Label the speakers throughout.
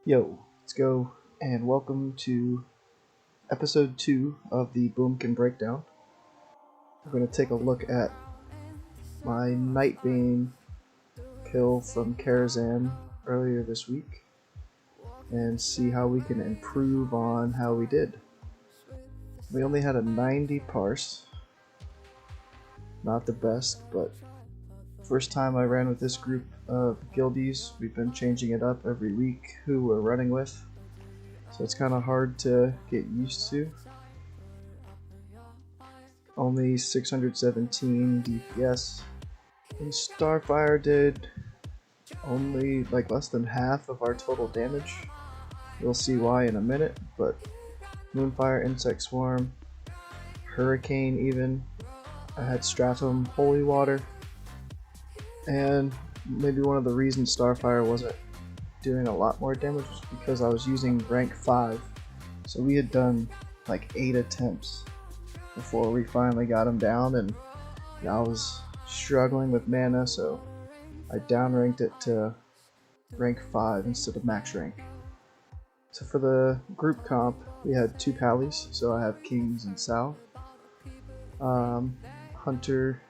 Speaker 1: Yo, let's go and welcome to episode 2 of the Boomkin breakdown. We're going to take a look at my Nightbane kill from Karazhan earlier this week and see how we can improve on how we did. We only had a 90 Parse, not the best, but first time I ran with this group of guildies. We've been changing it up every week who we're running with. So it's kind of hard to get used to. Only 617 DPS. And Starfire did only less than half of our total damage. You'll see why in a minute, but Moonfire, Insect Swarm, Hurricane even. I had Stratum, Holy Water, and maybe one of the reasons Starfire wasn't doing a lot more damage was because I was using rank 5. So we had done like 8 attempts before we finally got him down, and I was struggling with mana, so I downranked it to rank 5 instead of max rank. So for the group comp, we had 2 pallies, so I have Kings and South. Hunter,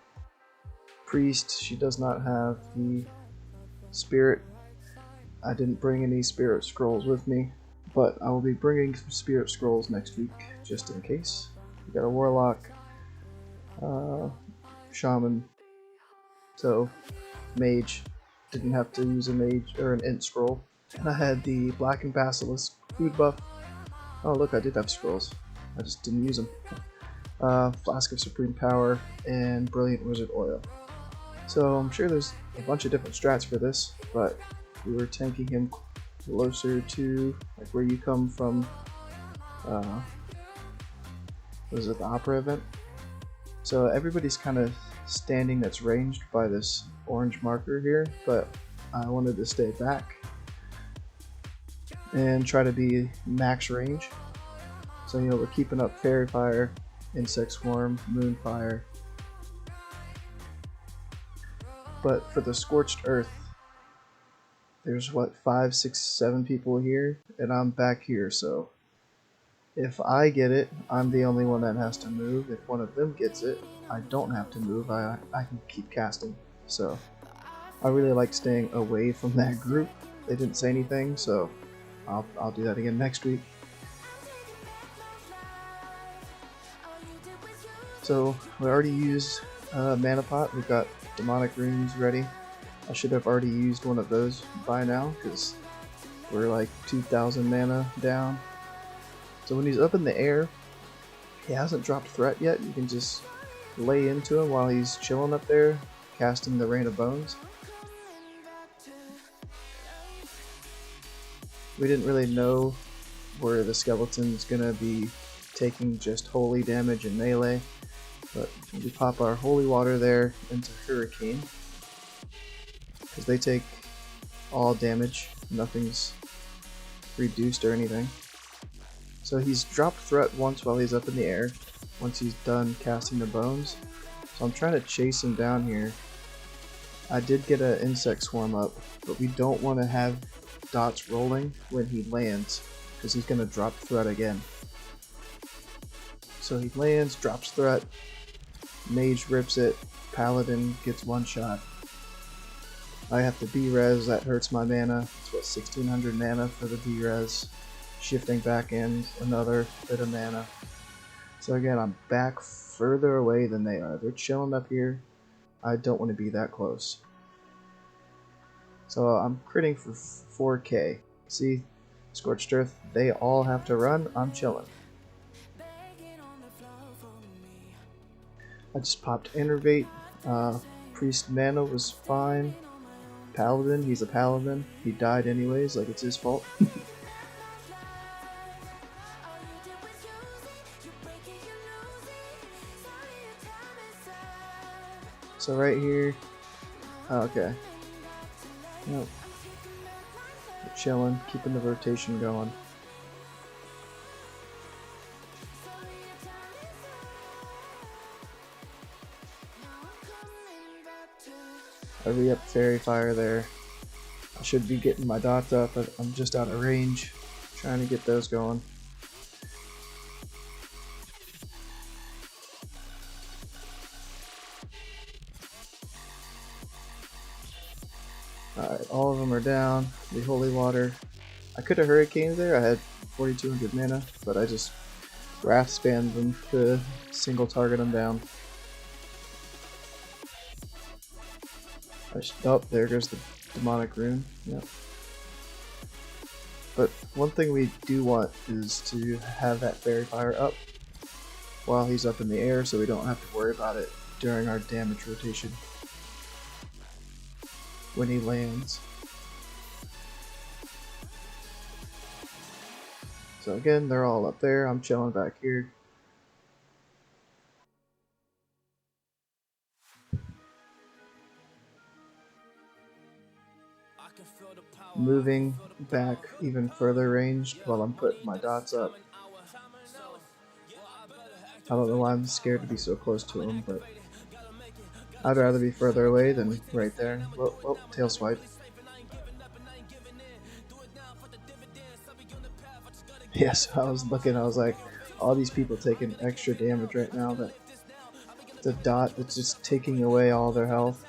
Speaker 1: Priest, she does not have the Spirit. I didn't bring any Spirit Scrolls with me, but I will be bringing some Spirit Scrolls next week, just in case. We got a Warlock, Shaman, so Mage, didn't have to use a Mage or an Int Scroll. And I had the Black and Basilisk food buff. Oh look, I did have scrolls, I just didn't use them. Flask of Supreme Power, and Brilliant Wizard Oil. So I'm sure there's a bunch of different strats for this, but we were tanking him closer to where you come from. Was it the Opera event? So everybody's kind of standing that's ranged by this orange marker here, but I wanted to stay back and try to be max range. So we're keeping up Fairy Fire, Insect Swarm, Moonfire. But for the Scorched Earth, there's 5, 6, 7 people here, and I'm back here, so if I get it, I'm the only one that has to move. If one of them gets it, I don't have to move. I can keep casting. So I really like staying away from that group. They didn't say anything, so I'll do that again next week. So we already used Mana Pot. We've got Demonic Runes ready. I should have already used one of those by now because we're like 2,000 mana down. So when he's up in the air, he hasn't dropped threat yet. You can just lay into him while he's chilling up there, casting the Rain of Bones. We didn't really know where the skeleton's gonna be taking just holy damage and melee, but we pop our holy water there into Hurricane because they take all damage, nothing's reduced or anything. So he's dropped threat once while he's up in the air, once he's done casting the bones. So I'm trying to chase him down here. I did get an Insect Swarm up, but we don't want to have dots rolling when he lands because he's going to drop threat again. So he lands, drops threat, Mage rips it, Paladin gets one shot. I have to B-res, that hurts my mana. It's 1600 mana for the B-res. Shifting back in, another bit of mana. So again, I'm back further away than they are. They're chilling up here. I don't want to be that close. So I'm critting for 4k. See, Scorched Earth, they all have to run. I'm chilling. I just popped Innervate. Priest mana was fine. Paladin, he's a Paladin. He died anyways, like it's his fault. So right here, okay. Nope. We're chilling, keeping the rotation going. I re-up Fairy Fire there. I should be getting my dots up, but I'm just out of range. Trying to get those going. Alright, all of them are down. The holy water. I could have hurricaned there. I had 4,200 mana, but I just wrath spammed them to single target them down. Oh, there goes the demonic rune. Yep. But one thing we do want is to have that fairy fire up while he's up in the air, so we don't have to worry about it during our damage rotation when he lands. So again, they're all up there. I'm chilling back here. Moving back even further range while I'm putting my dots up. I don't know why I'm scared to be so close to him, but I'd rather be further away than right there. Whoa, whoa, tail swipe. Yes, I was looking, I was like, all these people taking extra damage right now, that the dot that's just taking away all their health.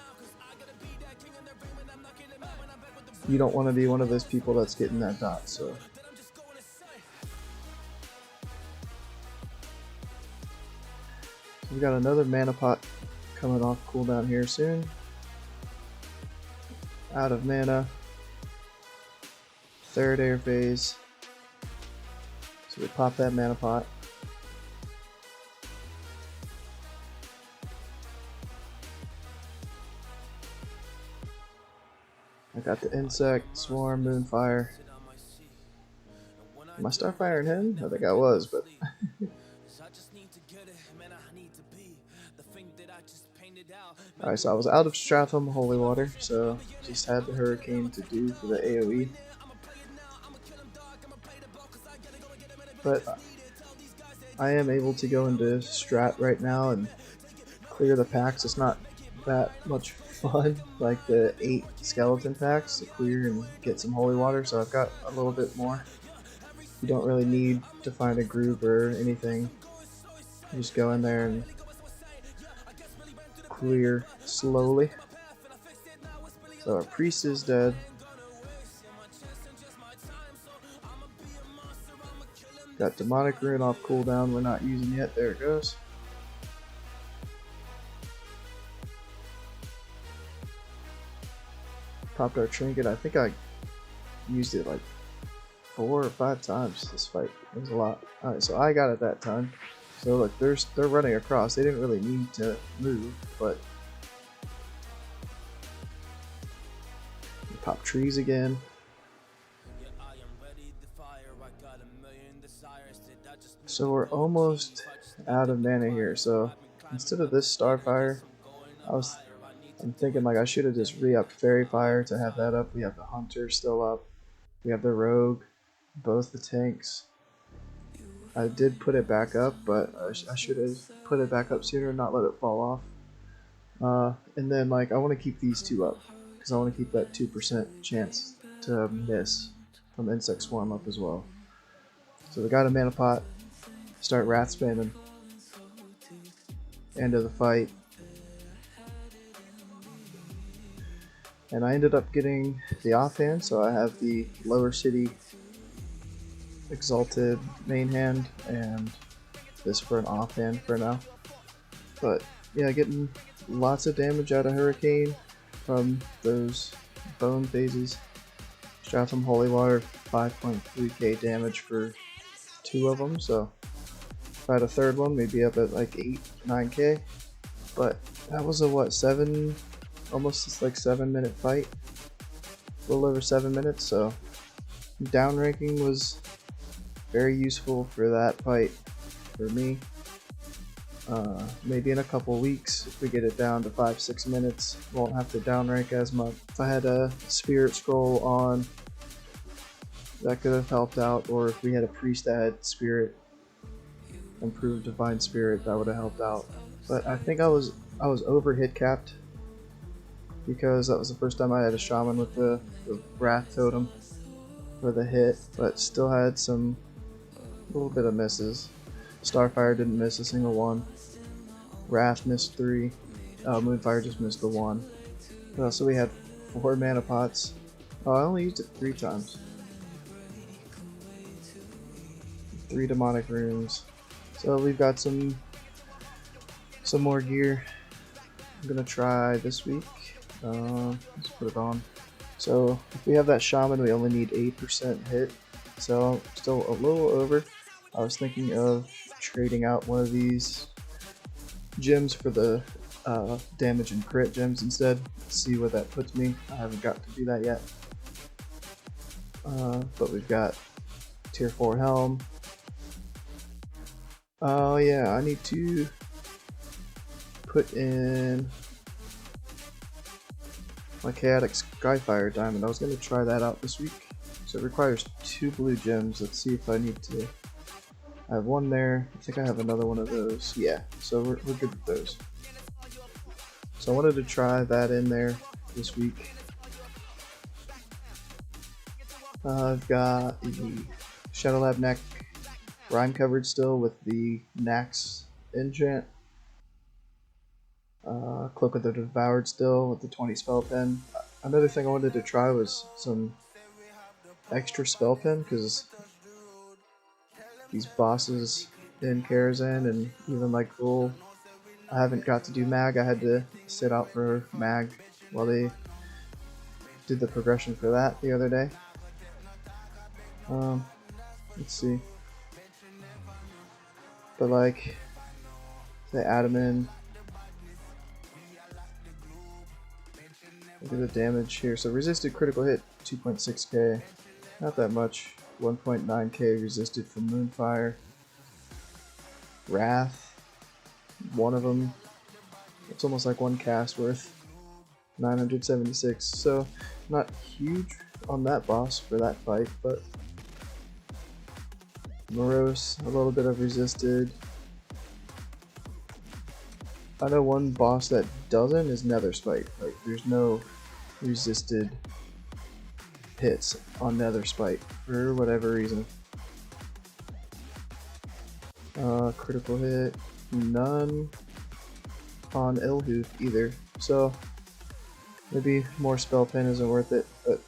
Speaker 1: You don't want to be one of those people that's getting that dot, so. We got another mana pot coming off cooldown here soon. Out of mana. Third air phase. So we pop that mana pot. I got the insect, swarm, moonfire. Am I Starfire in him? I think I was, but alright, so I was out of Stratham Holy Water, so just had the Hurricane to do for the AoE. But I am able to go into Strat right now and clear the packs. It's not that much fun like the 8 skeleton packs to clear and get some holy water, so I've got a little bit more. You don't really need to find a group or anything. You just go in there and clear slowly. So our priest is dead. Got demonic rune off cooldown, we're not using yet. There it goes. Popped our trinket. I think I used it like 4 or 5 times this fight. It was a lot. Alright, so I got it that time. So look, they're running across. They didn't really need to move, but pop trees again. So we're almost out of mana here. So instead of this Starfire, I'm thinking like I should have just re-upped Fairy Fire to have that up. We have the Hunter still up. We have the Rogue, both the tanks. I did put it back up, but I should have put it back up sooner and not let it fall off. And then like I want to keep these two up because I want to keep that 2% chance to miss from Insect Swarm up as well. So we got a mana pot. Start wrath spamming. End of the fight. And I ended up getting the offhand, so I have the Lower City Exalted main hand and this for an offhand for now. But yeah, getting lots of damage out of Hurricane from those bone phases. Stratham Holy Water, 5.3k damage for 2 of them, so if I had a third one, we'd be up at like 9k. But that was a what, almost like 7-minute fight, a little over 7 minutes. So downranking was very useful for that fight for me. Maybe in a couple weeks, if we get it down to 5-6 minutes, won't have to downrank as much. If I had a spirit scroll on, that could have helped out, or if we had a priest that had spirit, improved divine spirit, that would have helped out. But I think I was over hit capped because that was the first time I had a shaman with the Wrath Totem for the hit, but still had some little bit of misses. Starfire didn't miss a single one. Wrath missed 3. Moonfire just missed the 1. So we had 4 mana pots. Oh, I only used it 3 times. 3 demonic runes. So we've got some more gear I'm gonna try this week. Let's put it on. So if we have that shaman, we only need 8% hit. So still a little over. I was thinking of trading out one of these gems for the damage and crit gems instead. See where that puts me. I haven't got to do that yet. But we've got tier 4 helm. Oh yeah, I need to put in my chaotic Skyfire diamond. I was going to try that out this week. So it requires 2 blue gems. Let's see if I need to. I have 1 there. I think I have another one of those. Yeah, so we're good with those. So I wanted to try that in there this week. I've got the Shadow Lab neck rhyme covered still with the Nax enchant. Cloak of the Devoured still with the 20 spell pen. Another thing I wanted to try was some extra spell pen, because these bosses in Karazhan and even like Ghoul, I haven't got to do mag. I had to sit out for mag while they did the progression for that the other day. Let's see. But like, they add them in. Look at the damage here. So resisted critical hit 2.6k, not that much. 1.9k resisted from Moonfire. Wrath, one of them. It's almost like 1 cast worth. 976. So not huge on that boss for that fight, but Morose, a little bit of resisted. I know one boss that doesn't is Nether Spite. Like, there's no resisted hits on Nether Spite for whatever reason. Critical hit, none on Ilhoof either. So maybe more spell pen isn't worth it, but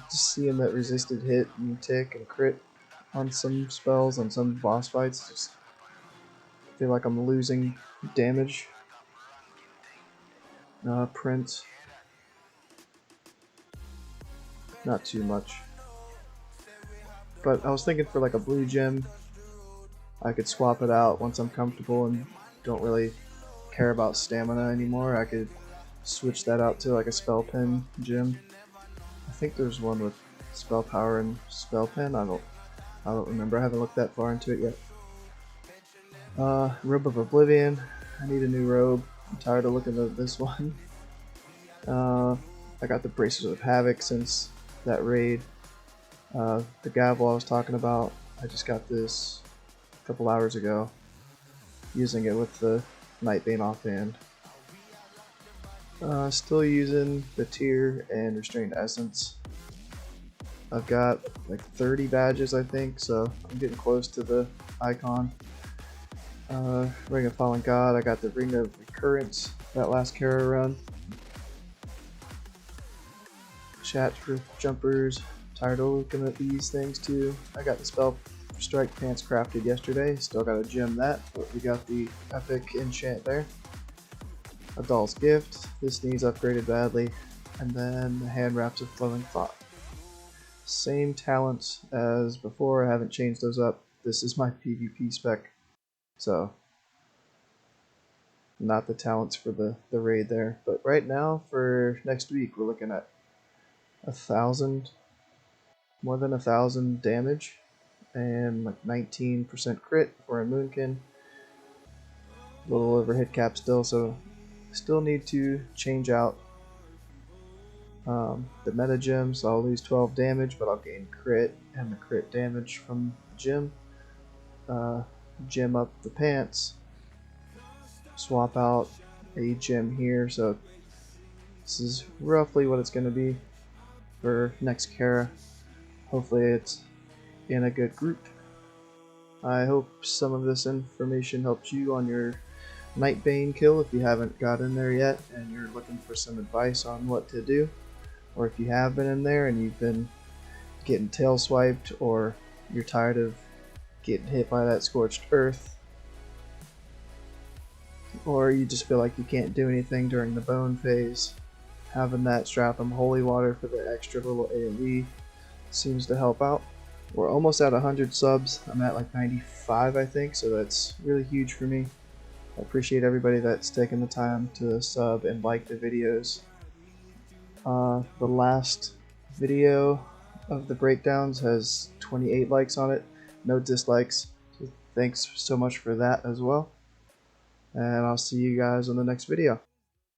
Speaker 1: just seeing that resisted hit and tick and crit on some spells on some boss fights, just feel like I'm losing damage. Print, not too much. But I was thinking for like a blue gem, I could swap it out once I'm comfortable and don't really care about stamina anymore. I could switch that out to like a spell pen gem. I think there's one with spell power and spell pen. I don't remember. I haven't looked that far into it yet. Robe of Oblivion. I need a new robe. I'm tired of looking at this one. I got the Braces of Havoc since that raid. The Gavel I was talking about, I just got this a couple hours ago, using it with the Nightbane offhand. Still using the Tear and Restrained Essence. I've got like 30 badges, I think, so I'm getting close to the icon. Ring of Fallen God, I got the Ring of Recurrence, that last Kara run. Chat for jumpers, tired of looking at these things too. I got the Spell Strike Pants crafted yesterday, still gotta gem that, but we got the epic enchant there. A Doll's Gift, this needs upgraded badly, and then the Hand Wraps of Flowing Thought. Same talents as before, I haven't changed those up. This is my PvP spec. So, not the talents for the raid there. But right now, for next week, we're looking at 1,000, more than 1,000 damage, and like 19% crit for a Moonkin. A little over hit cap still, so still need to change out the meta gem, so I'll lose 12 damage, but I'll gain crit and the crit damage from the gem. Gem up the pants, swap out a gem here, so This is roughly what it's going to be for next Kara. Hopefully it's in a good group. I hope some of this information helped you on your Nightbane kill if you haven't got in there yet and you're looking for some advice on what to do, or if you have been in there and you've been getting tail swiped, or you're tired of getting hit by that scorched earth, or you just feel like you can't do anything during the bone phase. Having that Stratham Holy Water for the extra little AoE seems to help out. We're almost at 100 subs. I'm at like 95 I think, so that's really huge for me. I appreciate everybody that's taken the time to sub and like the videos. The last video of the breakdowns has 28 likes on it, no dislikes, so thanks so much for that as well, and I'll see you guys on the next video.